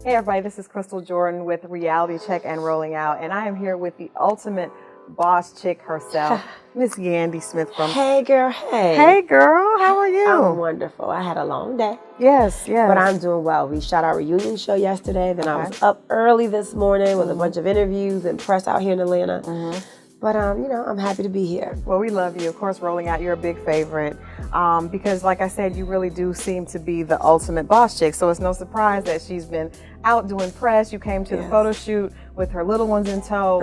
Hey everybody, this is Christal Jordan with Reality Check and Rolling Out, and I am here with the ultimate boss chick herself, Miss Yandy Smith from... Hey girl, hey. Hey girl, how are you? I'm wonderful. I had a long day. Yes. But I'm doing well. We shot our reunion show yesterday, then I was up early this morning with a bunch of interviews and press out here in Atlanta. But, I'm happy to be here. Well, we love you. Of course, Rolling Out, you're a big favorite because, like I said, you really do seem to be the ultimate boss chick. So it's no surprise that she's been out doing press. You came to the photo shoot with her little ones in tow,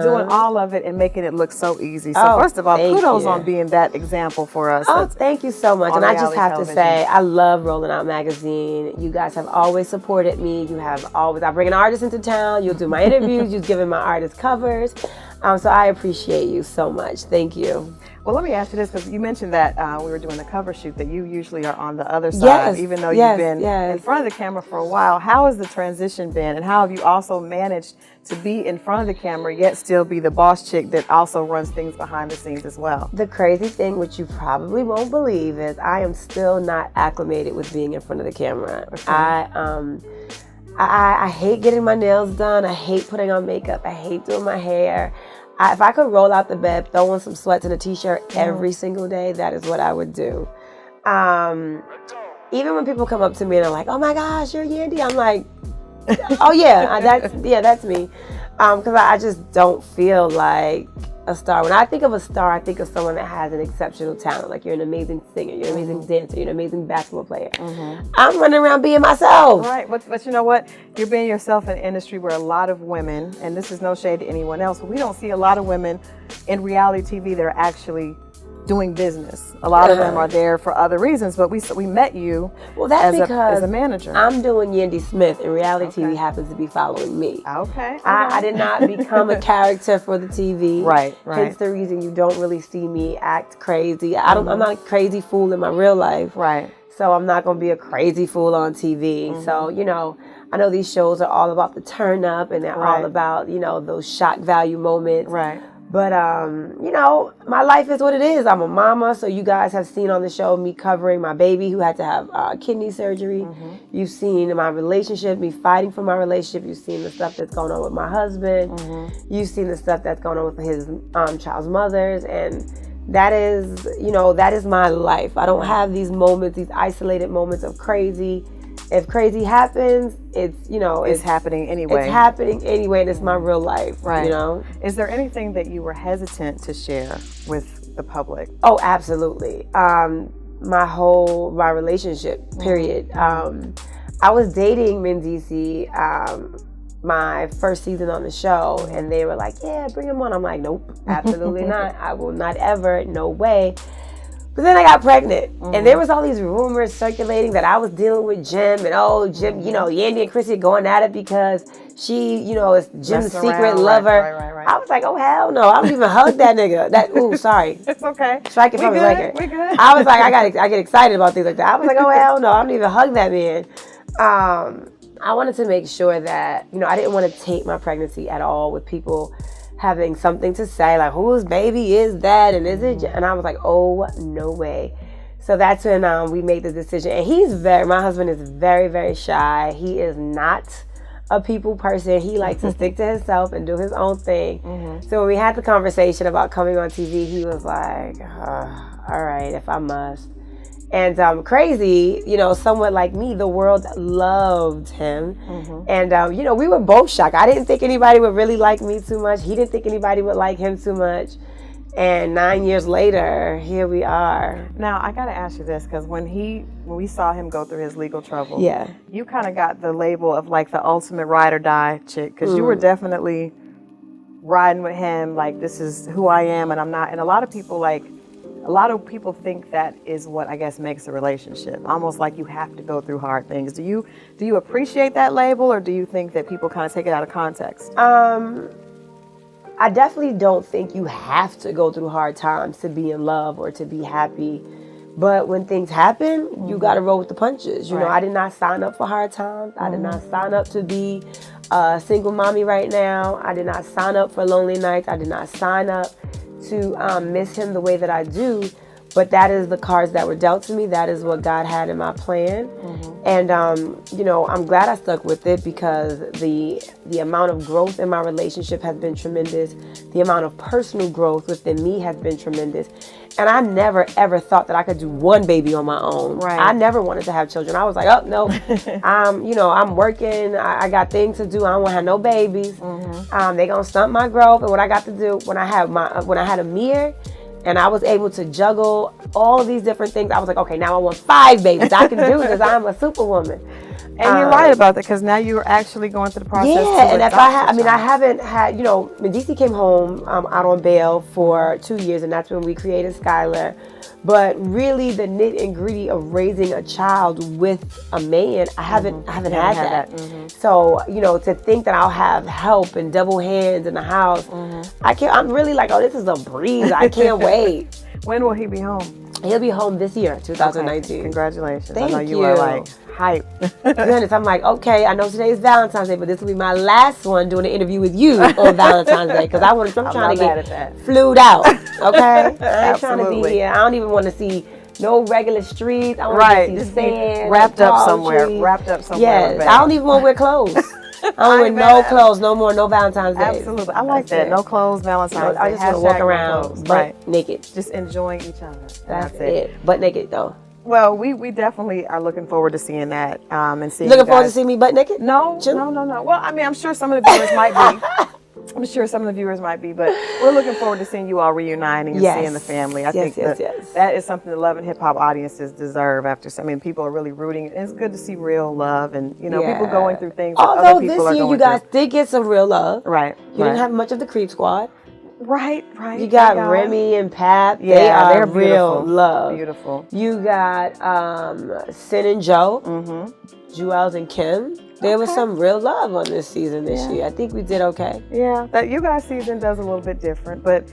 doing all of it and making it look so easy. So first of all, kudos on being that example for us. Oh, thank you so much. And I just have to say, I love Rolling Out Magazine. You guys have always supported me. You have always, I bring an artist into town. You'll do my interviews. You've given my artist covers. So I appreciate you so much. Thank you. Well, let me ask you this, because you mentioned that we were doing the cover shoot, that you usually are on the other side, even though you've been in front of the camera for a while. How has the transition been, and how have you also managed to be in front of the camera, yet still be the boss chick that also runs things behind the scenes as well? The crazy thing, which you probably won't believe, is I am still not acclimated with being in front of the camera. I hate getting my nails done. I hate putting on makeup. I hate doing my hair. If I could roll out the bed, throw on some sweats and a t-shirt every single day, that is what I would do. Even when people come up to me and are like, "Oh my gosh, you're Yandy," I'm like, "Oh yeah, that's me," because I just don't feel like a star. When I think of a star, I think of someone that has an exceptional talent. Like, you're an amazing singer, you're an amazing dancer, you're an amazing basketball player. I'm running around being myself. Right, but you know what? You're being yourself in an industry where a lot of women, and this is no shade to anyone else, but we don't see a lot of women in reality TV that are actually doing business. A lot of them are there for other reasons, but we met you as a manager. I'm doing Yandy Smith, and reality TV happens to be following me. I did not become a character for the TV. Right. Hence the reason you don't really see me act crazy. I'm not a crazy fool in my real life. Right. So I'm not going to be a crazy fool on TV. So, I know these shows are all about the turn up, and they're all about, those shock value moments. Right. But, my life is what it is. I'm a mama, so you guys have seen on the show me covering my baby who had to have kidney surgery. You've seen my relationship, me fighting for my relationship. You've seen the stuff that's going on with my husband. You've seen the stuff that's going on with his child's mothers. And that is my life. I don't have these moments, these isolated moments of crazy. If crazy happens, it's happening anyway. It's happening anyway, and it's my real life. Right. Is there anything that you were hesitant to share with the public? Oh, absolutely. My relationship, period. I was dating Menzies my first season on the show, and they were like, "Yeah, bring him on." I'm like, "Nope, absolutely not. I will not ever. No way." But then I got pregnant, and there was all these rumors circulating that I was dealing with Jim, and Jim, Yandy and Chrissy going at it because she, is Jim's secret lover. Right. I was like, oh hell no, I don't even hug that nigga. Sorry. It's okay. Strike it from the record. We good. I was like, I get excited about things like that. I was like, oh hell no, I don't even hug that man. I wanted to make sure that, I didn't want to taint my pregnancy at all with people having something to say, like, whose baby is that, and is it? And I was like, oh, no way. So that's when we made the decision. And my husband is very, very shy. He is not a people person. He likes to stick to himself and do his own thing. So when we had the conversation about coming on TV, he was like, all right, if I must. And crazy, somewhat like me, the world loved him. And, we were both shocked. I didn't think anybody would really like me too much. He didn't think anybody would like him too much. And 9 years later, here we are. Now, I got to ask you this, because when we saw him go through his legal trouble, you kind of got the label of like the ultimate ride or die chick, because you were definitely riding with him, like, this is who I am and I'm not. And a lot of people think that is what, I guess, makes a relationship. Almost like you have to go through hard things. Do you appreciate that label, or do you think that people kind of take it out of context? I definitely don't think you have to go through hard times to be in love or to be happy. But when things happen, you got to roll with the punches. You know, I did not sign up for hard times. I did not sign up to be a single mommy right now. I did not sign up for lonely nights. I did not sign up to miss him the way that I do. But that is the cards that were dealt to me. That is what God had in my plan. And, you know, I'm glad I stuck with it because the amount of growth in my relationship has been tremendous. The amount of personal growth within me has been tremendous. And I never, ever thought that I could do one baby on my own. Right. I never wanted to have children. I was like, oh, no, you know, I'm working. I got things to do. I don't want to have no babies. They going to stunt my growth. And what I got to do when I had Amir, and I was able to juggle all of these different things, I was like, okay, now I want 5 babies. I can do this. I'm a superwoman. And you're right about that because now you're actually going through the process. Yeah, and if I haven't had, you know, when DC came home out on bail for 2 years, and that's when we created Skylar. But really, the nit and gritty of raising a child with a man, I haven't had that. So, you know, to think that I'll have help and double hands in the house, I'm really like, oh, this is a breeze. I can't wait. When will he be home? He'll be home this year, 2019. Okay. Congratulations. Thank I know you are like hype. Goodness, I'm like, okay, I know today is Valentine's Day, but this will be my last one doing an interview with you on Valentine's Day because I'm trying to get flued out. Okay? I ain't trying to be here. I don't even want to see no regular streets. I want to see sand. Wrapped up somewhere. Yes. I don't even want to wear clothes. I don't wear no clothes no more, no Valentine's Day. Absolutely. I like that. No clothes, Valentine's Day. I just want to walk around butt naked. Just enjoying each other. That's it. Butt naked, though. Well, we definitely are looking forward to seeing that and seeing. Looking forward to seeing me butt naked? No. Well, I mean, I'm sure some of the viewers might be. But we're looking forward to seeing you all reuniting and seeing the family. I think that is something the Love and Hip Hop audiences deserve. People are really rooting. It's good to see real love and, you know, people going through things that other people are going through. Although this year you guys did get some real love. Right. You didn't have much of the Creep Squad. Right. You got Remy and Pap. Yeah, they're real love. Beautiful. You got Sin and Joe, Jewels and Kim. There was some real love on this season this year. I think we did okay. Yeah, that you guys season does a little bit different, but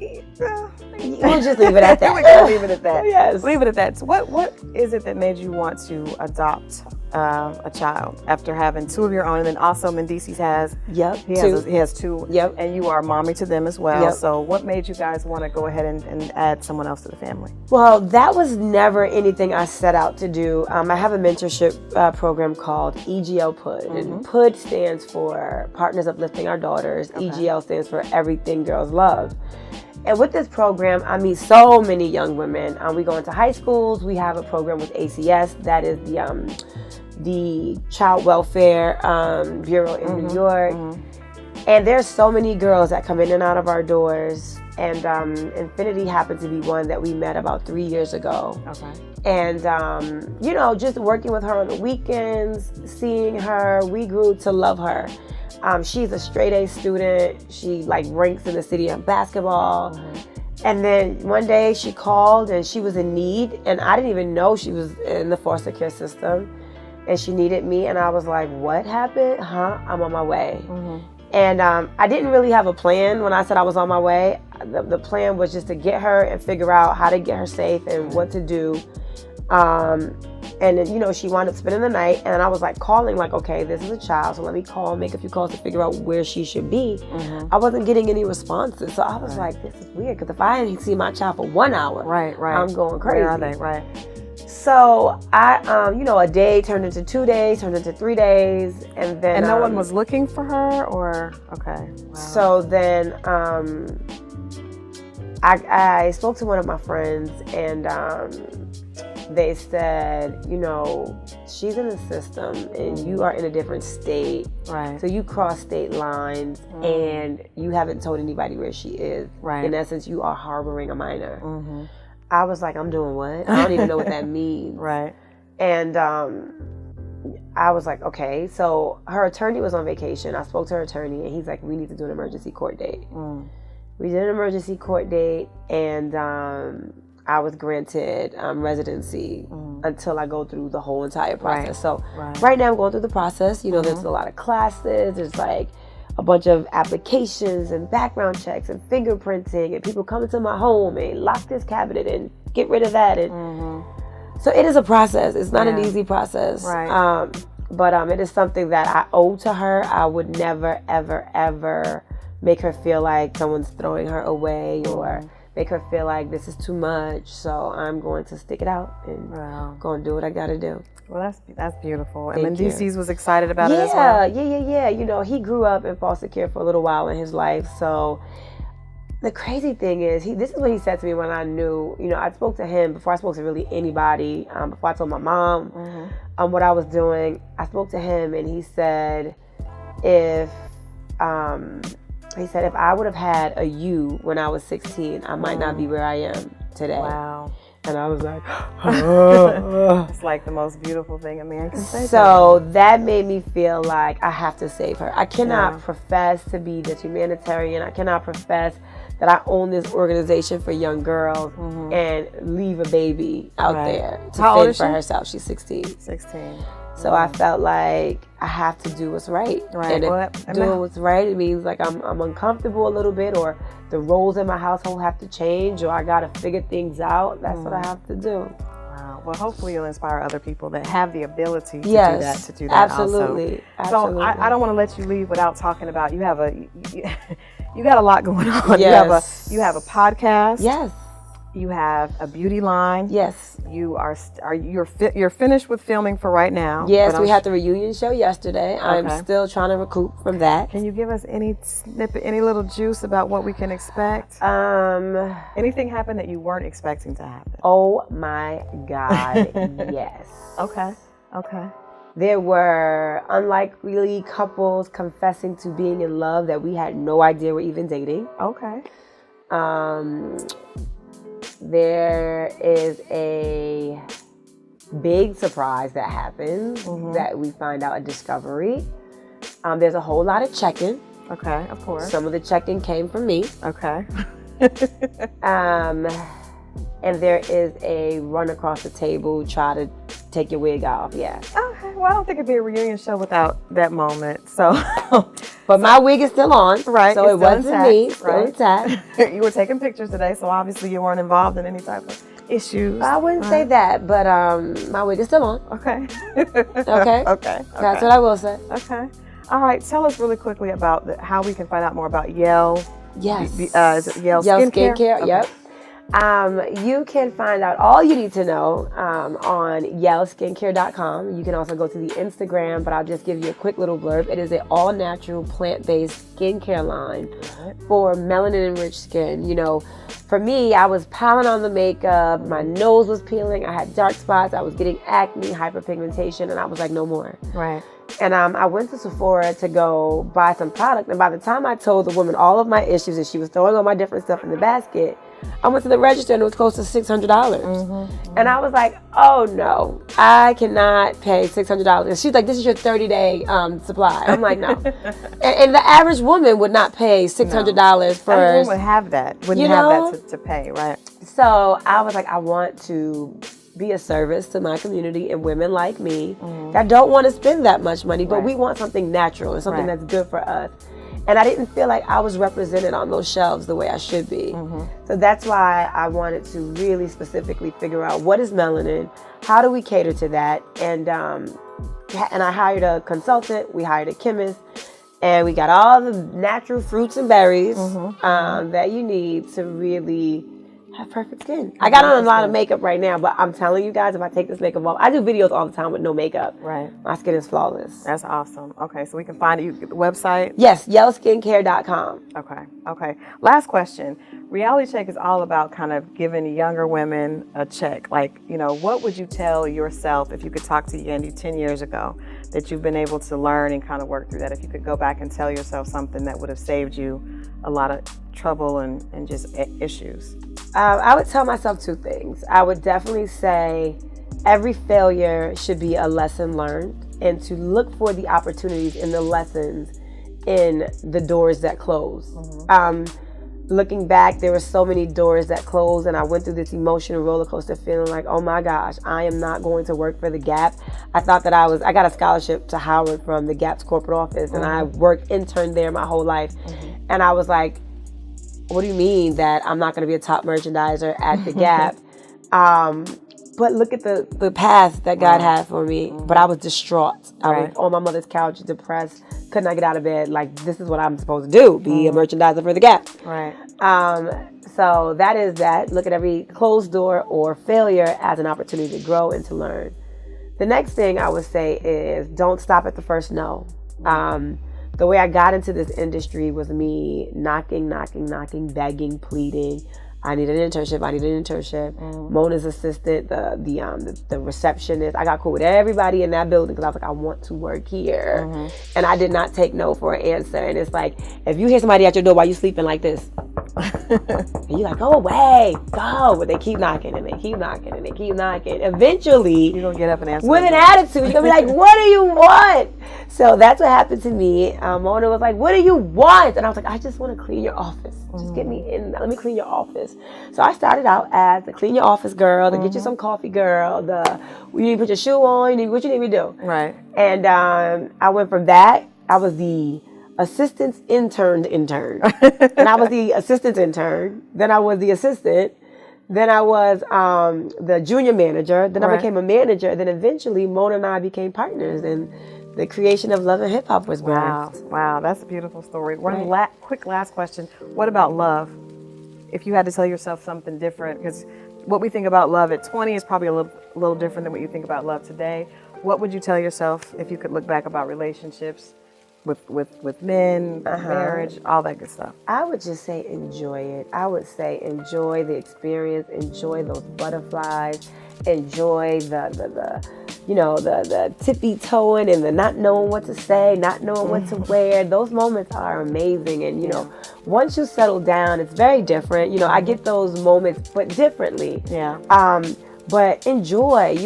we'll just leave it at that. We're gonna leave it at that. Yes, leave it at that. So what is it that made you want to adopt a child after having 2 of your own, and then also Mendices has he has 2. Yep, and you are mommy to them as well. Yep. So what made you guys want to go ahead and add someone else to the family? Well, that was never anything I set out to do. I have a mentorship program called EGL PUD, and PUD stands for Partners Uplifting Our Daughters. EGL stands for Everything Girls Love. And with this program, I meet so many young women. We go into high schools. We have a program with ACS, that is the Child Welfare Bureau in New York. And there's so many girls that come in and out of our doors. And Infinity happened to be one that we met about 3 years ago. And, you know, just working with her on the weekends, seeing her, we grew to love her. She's a straight A student. She like ranks in the city in basketball. And then one day she called and she was in need, and I didn't even know she was in the foster care system, and she needed me, and I was like, what happened? I'm on my way. And I didn't really have a plan when I said I was on my way. The plan was just to get her and figure out how to get her safe and what to do. And then, you know, she wound up spending the night, and I was like calling like, okay, this is a child, so let me call, make a few calls to figure out where she should be. I wasn't getting any responses, so I was like, this is weird, because if I hadn't seen my child for 1 hour, I'm going crazy. Where are they? So I, you know, a day turned into 2 days, turned into 3 days, and then no one was looking for her, or So then I spoke to one of my friends, and they said, you know, she's in the system and you are in a different state. So you cross state lines and you haven't told anybody where she is. In essence, you are harboring a minor. I was like, I'm doing what? I don't even know what that means. And I was like, okay. So her attorney was on vacation. I spoke to her attorney, and he's like, we need to do an emergency court date. We did an emergency court date, and I was granted residency until I go through the whole entire process. So right now I'm going through the process. You know, there's a lot of classes. There's like a bunch of applications and background checks and fingerprinting and people coming to my home and lock this cabinet and get rid of that. And so it is a process. It's not an easy process. But it is something that I owe to her. I would never, ever, ever make her feel like someone's throwing her away or make her feel like this is too much. So I'm going to stick it out and go and do what I got to do. Well, that's beautiful. And then DC's was excited about it as well. Yeah. He grew up in foster care for a little while in his life. So the crazy thing is, this is what he said to me when I knew, I spoke to him before I spoke to really anybody. Before I told my mom what I was doing, I spoke to him and he said, if I would have had a you when I was 16, I might not be where I am today. Wow. And I was like, it's like the most beautiful thing a man can say. So that made me feel like I have to save her. I cannot profess to be this humanitarian. I cannot profess that I own this organization for young girls and leave a baby out there to fend for herself. She's 16. 16. So I felt like I have to do what's right. And if doing what's right, it means like I'm uncomfortable a little bit, or the roles in my household have to change, or I got to figure things out. That's what I have to do. Wow. Well, hopefully you'll inspire other people that have the ability to do that. Absolutely. Also. So I don't want to let you leave without talking about, you got a lot going on. Yes. You have a podcast. Yes. You have a beauty line. Yes. You're finished with filming for right now. Yes, we had the reunion show yesterday. Okay. I'm still trying to recoup from that. Can you give us any snippet, any little juice about what we can expect? Anything happen that you weren't expecting to happen? Oh my God, yes. Okay. There were unlikely couples confessing to being in love that we had no idea were even dating. Okay. There is a big surprise that happens that we find out a discovery. There's a whole lot of check-in. Okay, of course. Some of the check-in came from me. Okay. And there is a run across the table, try to take your wig off. Yeah. Okay. Well, I don't think it'd be a reunion show without that moment. So, but my wig is still on, right? So it wasn't me. Still intact. You were taking pictures today, so obviously you weren't involved in any type of issues. I wouldn't say that, but my wig is still on. Okay. Okay. That's what I will say. Okay. All right. Tell us really quickly about how we can find out more about Yell. Yes. Is it Yell Skincare? Okay. Yep. You can find out all you need to know on yellskincare.com. You can also go to the Instagram, but I'll just give you a quick little blurb. It is an all-natural, plant-based skincare line for melanin-enriched skin. For me, I was piling on the makeup, my nose was peeling, I had dark spots, I was getting acne, hyperpigmentation, and I was like, no more. Right. And I went to Sephora to go buy some product, and by the time I told the woman all of my issues and she was throwing all my different stuff in the basket, I went to the register and it was close to $600. And I was like, oh no, I cannot pay $600. And she's like, this is your 30-day supply. I'm like, no. and the average woman would not pay $600 for... Everyone would have that. Wouldn't have that to pay, right? So I was like, I want to be a service to my community and women like me that don't want to spend that much money, but we want something natural and something that's good for us. And I didn't feel like I was represented on those shelves the way I should be. So that's why I wanted to really specifically figure out what is melanin, how do we cater to that, and I hired a consultant, we hired a chemist, and we got all the natural fruits and berries that you need to really have perfect skin. I got on a lot of makeup right now, but I'm telling you guys, if I take this makeup off, I do videos all the time with no makeup. Right. My skin is flawless. That's awesome. Okay, so we can find you the website? Yes, yellskincare.com. Okay. Last question. Reality Check is all about kind of giving younger women a check. Like, what would you tell yourself if you could talk to Yandy 10 years ago that you've been able to learn and kind of work through that? If you could go back and tell yourself something that would have saved you a lot of trouble and just issues. I would tell myself two things. I would definitely say every failure should be a lesson learned, and to look for the opportunities in the lessons in the doors that close. Looking back, there were so many doors that closed, and I went through this emotional roller coaster feeling like, oh my gosh, I am not going to work for the Gap. I thought that I got a scholarship to Howard from the Gap's corporate office, and I interned there my whole life. And I was like, what do you mean that I'm not going to be a top merchandiser at the Gap? But look at the path that God had for me. But I was distraught. I was on my mother's couch, depressed, could not get out of bed. Like, this is what I'm supposed to do, be a merchandiser for the Gap. Right. So that is that. Look at every closed door or failure as an opportunity to grow and to learn. The next thing I would say is don't stop at the first no. The way I got into this industry was me knocking, begging, pleading. I need an internship. Mona's assistant, the receptionist. I got cool with everybody in that building because I was like, I want to work here. And I did not take no for an answer. And it's like, if you hear somebody at your door while you sleeping like this, and you're like, go away, go. But they keep knocking and they keep knocking and they keep knocking. Eventually, you're going to get up and answer with an attitude. You're going to be like, what do you want? So that's what happened to me. Mona was like, what do you want? And I was like, I just want to clean your office. Just get me in. Let me clean your office. So I started out as the clean your office girl, the get you some coffee girl, you need to put your shoe on, what you need me to do. Right. And I went from that. I was the assistant's intern. And I was the assistant's intern. Then I was the assistant. Then I was the junior manager. Then I became a manager. Then eventually Mona and I became partners. And the creation of Love and Hip Hop was born. Wow, that's a beautiful story. One quick last question. What about love? If you had to tell yourself something different, because what we think about love at 20 is probably a little different than what you think about love today. What would you tell yourself if you could look back about relationships with men, marriage, all that good stuff? I would just say enjoy it. I would say enjoy the experience, enjoy those butterflies, enjoy the tippy toeing and the not knowing what to say, not knowing what to wear. Those moments are amazing. And, once you settle down, it's very different. I get those moments, but differently. Yeah. But enjoy,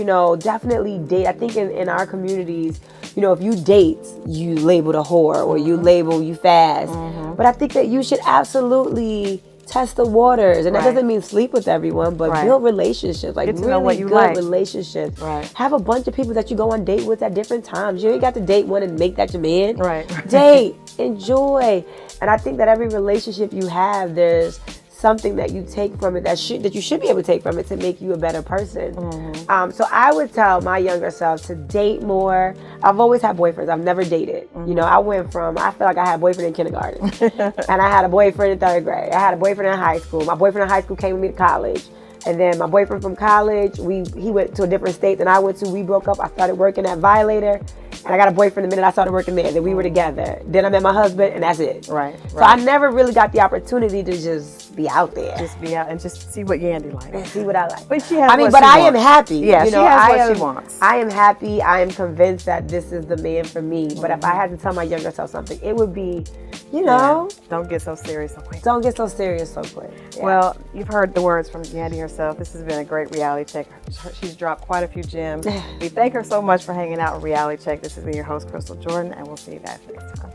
definitely date. I think in our communities, if you date, you labeled a whore or you label you fast. But I think that you should absolutely test the waters, and that doesn't mean sleep with everyone, but build relationships, like really good relationships. Have a bunch of people that you go on date with at different times. You ain't got to date one and make that your man. Date, enjoy, and I think that every relationship you have, there's something that you take from it that you should be able to take from it to make you a better person. So I would tell my younger self to date more. I've always had boyfriends. I've never dated. I went from, I feel like I had a boyfriend in kindergarten and I had a boyfriend in third grade. I had a boyfriend in high school. My boyfriend in high school came with me to college. And then my boyfriend from college, he went to a different state than I went to. We broke up. I started working at Violator. And I got a boyfriend the minute I started working there. Then we were together. Then I met my husband, and that's it. So I never really got the opportunity to just be out there. Just be out and just see what Yandy likes. And see what I like. But she has I am happy. Yeah, she has what she wants. I am happy. I am convinced that this is the man for me. But if I had to tell my younger self something, it would be, don't get so serious so quick. Don't get so serious so quick. Yeah. Well, you've heard the words from Yandy herself. This has been a great reality check. She's dropped quite a few gems. We thank her so much for hanging out with Reality Check. This has been your host, Christal Jordan, and we'll see you guys next time.